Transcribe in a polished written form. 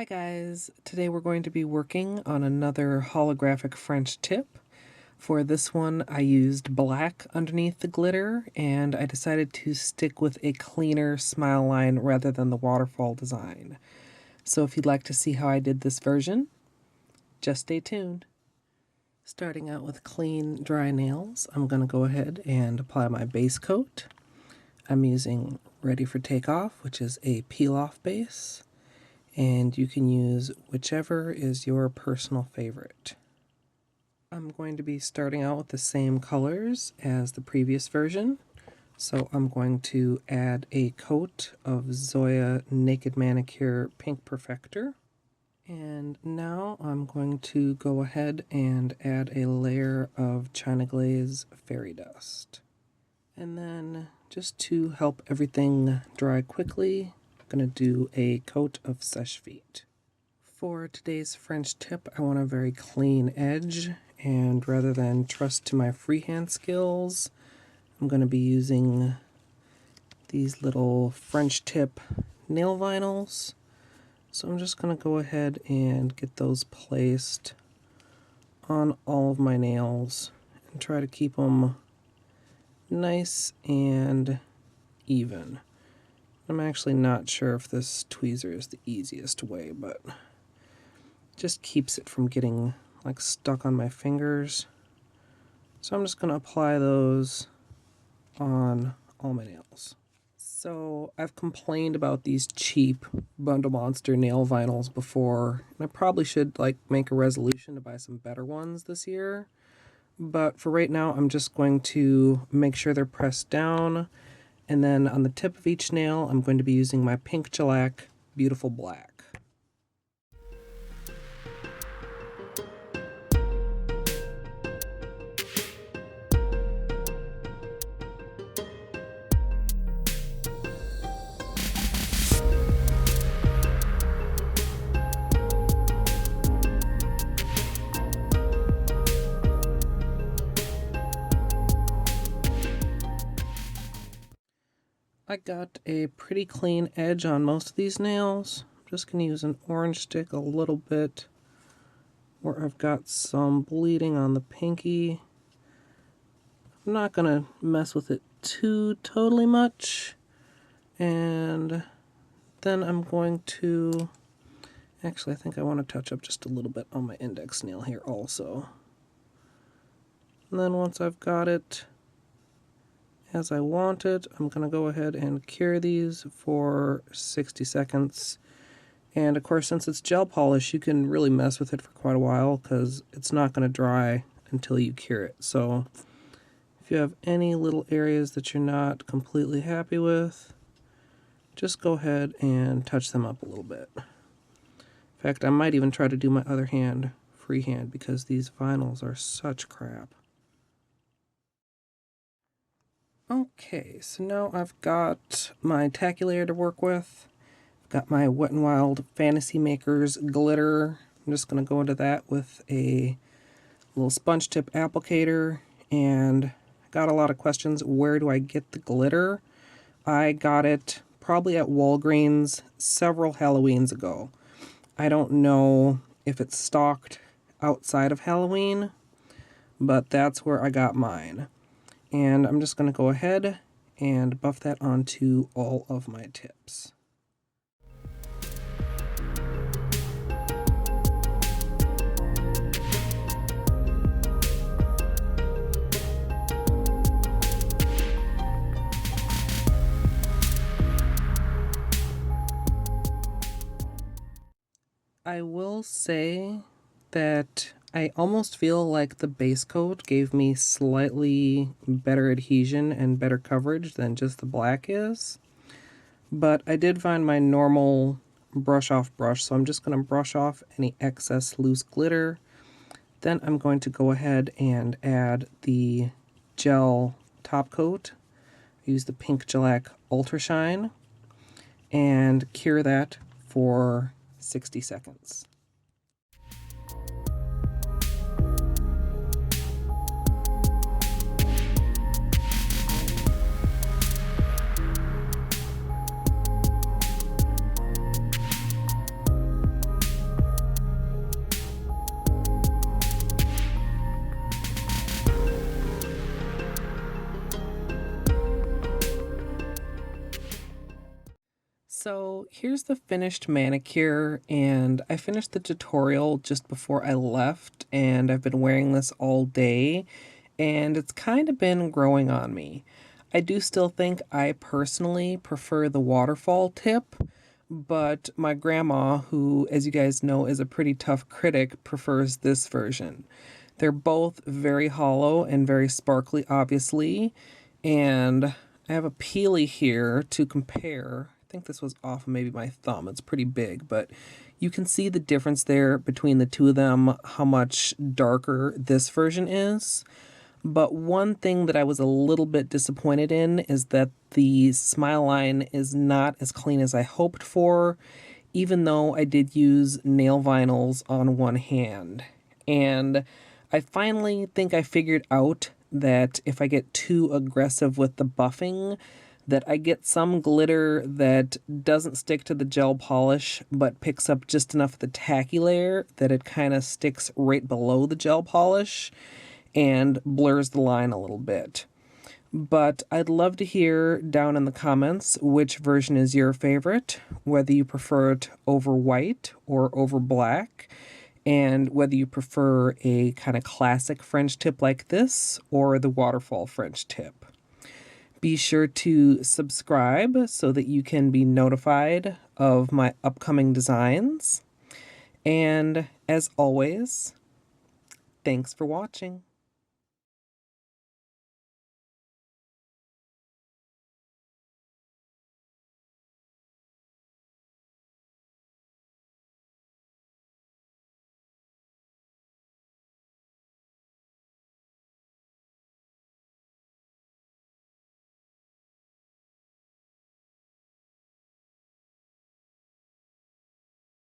Hi guys, today we're going to be working on another holographic French tip. For this one I used black underneath the glitter and I decided to stick with a cleaner smile line rather than the waterfall design. So if you'd like to see how I did this version, just stay tuned. Starting out with clean dry nails, I'm going to go ahead and apply my base coat. I'm using Ready for Takeoff, which is a peel-off base. And you can use whichever is your personal favorite. I'm going to be starting out with the same colors as the previous version, so I'm going to add a coat of Zoya Naked Manicure Pink Perfector. And now I'm going to go ahead and add a layer of China Glaze Fairy Dust. And then, just to help everything dry quickly, going to do a coat of Seche Vite. For today's French tip, I want a very clean edge, and rather than trust to my freehand skills, I'm going to be using these little French tip nail vinyls. So I'm just going to go ahead and get those placed on all of my nails and try to keep them nice and even. I'm actually not sure if this tweezer is the easiest way, but it just keeps it from getting like stuck on my fingers. So I'm just going to apply those on all my nails. So I've complained about these cheap Bundle Monster nail vinyls before, and I probably should make a resolution to buy some better ones this year. But for right now, I'm just going to make sure they're pressed down. And then on the tip of each nail, I'm going to be using my Pink Shellac Beautiful Black. I got a pretty clean edge on most of these nails. I'm just going to use an orange stick a little bit where I've got some bleeding on the pinky. I'm not going to mess with it too totally much. And then I'm going to... Actually, I think I want to touch up just a little bit on my index nail here also. And then once I've got it as I want it, I'm going to go ahead and cure these for 60 seconds. And of course, since it's gel polish, you can really mess with it for quite a while because it's not going to dry until you cure it. So if you have any little areas that you're not completely happy with, just go ahead and touch them up a little bit. In fact, I might even try to do my other hand freehand because these vinyls are such crap. Okay, so now I've got my taculator to work with. I've got my Wet n Wild Fantasy Makers glitter. I'm just going to go into that with a little sponge tip applicator. And I got a lot of questions. Where do I get the glitter? I got it probably at Walgreens several Halloweens ago. I don't know if it's stocked outside of Halloween, but that's where I got mine. And I'm just going to go ahead and buff that onto all of my tips. I will say that I almost feel like the base coat gave me slightly better adhesion and better coverage than just the black is. But I did find my normal brush off brush, so I'm just going to brush off any excess loose glitter. Then I'm going to go ahead and add the gel top coat. Use the Pink Shellac Ultra Shine and cure that for 60 seconds. So here's the finished manicure, and I finished the tutorial just before I left, and I've been wearing this all day, and it's kind of been growing on me. I do still think I personally prefer the waterfall tip, but my grandma, who, as you guys know, is a pretty tough critic, prefers this version. They're both very hollow and very sparkly, obviously, and I have a peely here to compare. I think this was off of maybe my thumb. It's pretty big, but you can see the difference there between the two of them, how much darker this version is. But one thing that I was a little bit disappointed in is that the smile line is not as clean as I hoped for, even though I did use nail vinyls on one hand. And I finally think I figured out that if I get too aggressive with the buffing, that I get some glitter that doesn't stick to the gel polish but picks up just enough of the tacky layer that it kind of sticks right below the gel polish and blurs the line a little bit. But I'd love to hear down in the comments which version is your favorite, whether you prefer it over white or over black, and whether you prefer a kind of classic French tip like this or the waterfall French tip. Be sure to subscribe so that you can be notified of my upcoming designs. And as always, thanks for watching.